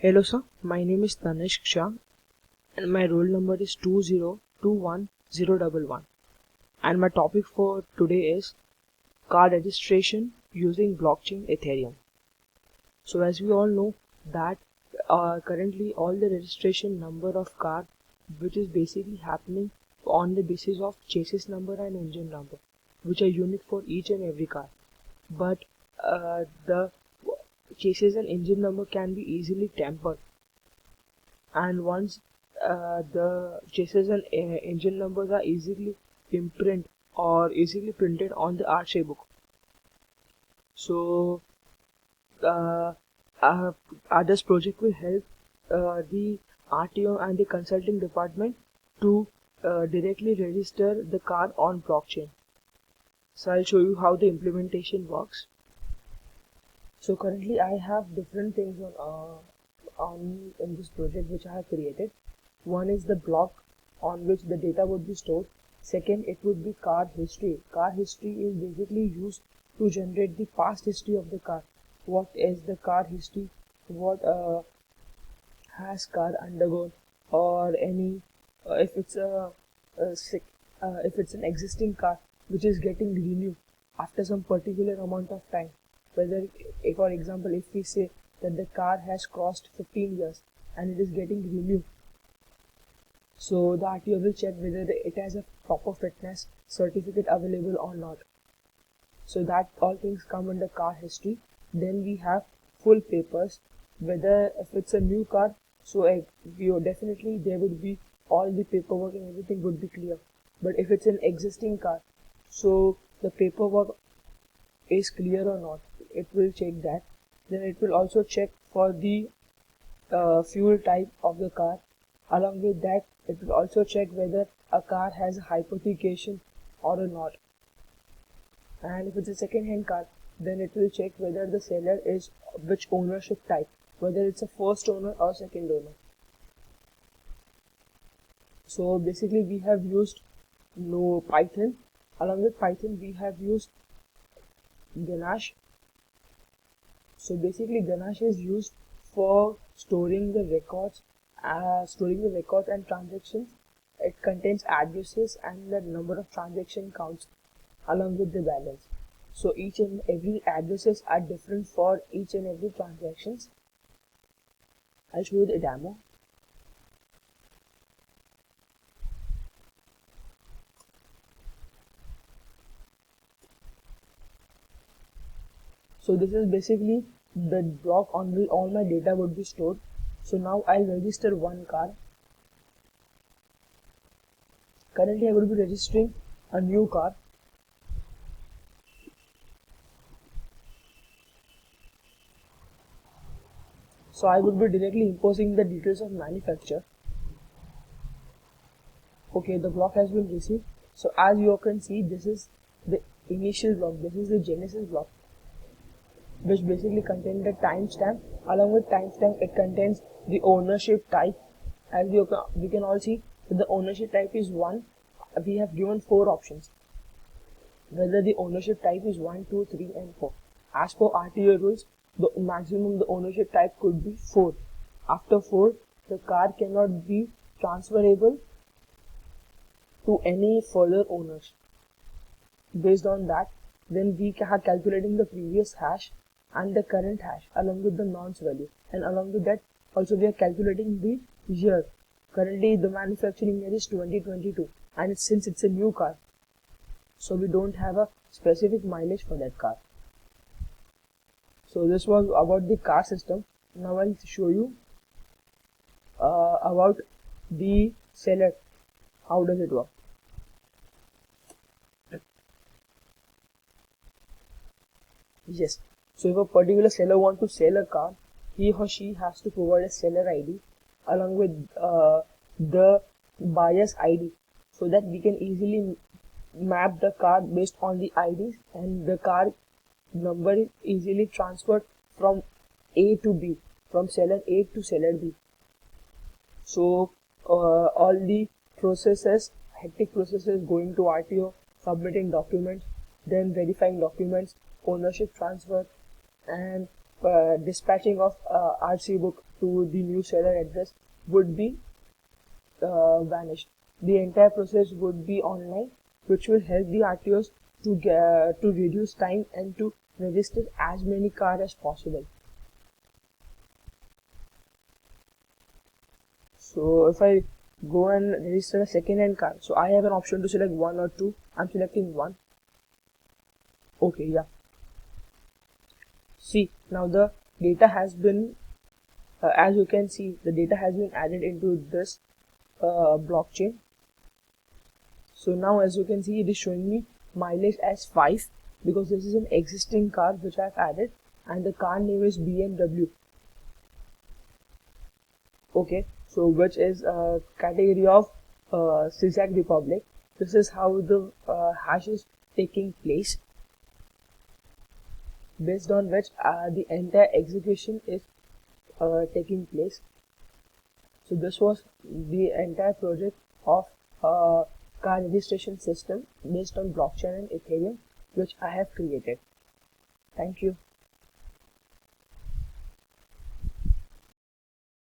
Hello sir, my name is Tanishq Shah and my roll number is 2021011 and my topic for today is car registration using blockchain Ethereum. So as we all know that currently all the registration number of car which is basically happening on the basis of chassis number and engine number which are unique for each and every car, but the chassis and engine number can be easily tampered, and once the chassis and engine numbers are easily imprint or easily printed on the RC book, so uh, uh, this project will help the RTO and the consulting department to directly register the car on blockchain. So I'll show you how the implementation works. So currently I have different things on in this project which I have created. One is the block on which the data would be stored. Second, it would be car history. Car history is basically used to generate the past history of the car. What is the car history? What has car undergone, or any if it's if it's an existing car which is getting renewed after some particular amount of time. Whether, for example, if we say that the car has crossed 15 years and it is getting renewed, so the RTO will check whether it has a proper fitness certificate available or not. So that all things come under car history. Then we have full papers, whether if it's a new car, so definitely there would be all the paperwork and everything would be clear. But if it's an existing car, so the paperwork is clear or not, it will check that. Then it will also check for the fuel type of the car. Along with that, it will also check whether a car has a hypothecation or not. And if it's a second hand car, then it will check whether the seller is which ownership type, whether it's a first owner or second owner. So basically we have used Python. Along with Python we have used Ganache. So basically Ganache is used for storing the records and transactions. It contains addresses and the number of transaction counts along with the balance. So each and every addresses are different for each and every transactions. I'll show you the demo. So this is basically the block on which all my data would be stored. So now I'll register one car. Currently I will be registering a new car. So I would be directly imposing the details of manufacturer. Okay, the block has been received. So as you can see, this is the initial block, this is the genesis block, which basically contains the timestamp. Along with timestamp, it contains the ownership type. As we can all see that the ownership type is 1. We have given 4 options, whether the ownership type is 1, 2, 3 and 4. As per RTO rules, the maximum the ownership type could be 4. After 4, the car cannot be transferable to any further owners. Based on that, then we are calculating the previous hash and the current hash along with the nonce value, and along with that also we are calculating the year. Currently the manufacturing year is 2022, and since it's a new car, so we don't have a specific mileage for that car. So this was about the car system. Now I'll show you about the seller. How does it work? Yes. So if a particular seller wants to sell a car, he or she has to provide a seller ID along with the buyer's ID, so that we can easily map the car based on the IDs, and the car number is easily transferred from A to B, from seller A to seller B. So all the hectic processes going to RTO, submitting documents, then verifying documents, ownership transfer, and dispatching of RC book to the new seller address would be vanished. The entire process would be online, which will help the RTOs to reduce time and to register as many cars as possible. So if I go and register a second-hand car, so I have an option to select one or two. I'm selecting one. Okay, yeah. See, now the data has been, as you can see, the data has been added into this blockchain. So now as you can see, it is showing me mileage as 5 because this is an existing car which I've added, and the car name is BMW. Okay, so which is a category of Czech Republic. This is how the hash is taking place, based on which the entire execution is taking place. So this was the entire project of car registration system based on blockchain and Ethereum, which I have created. Thank you.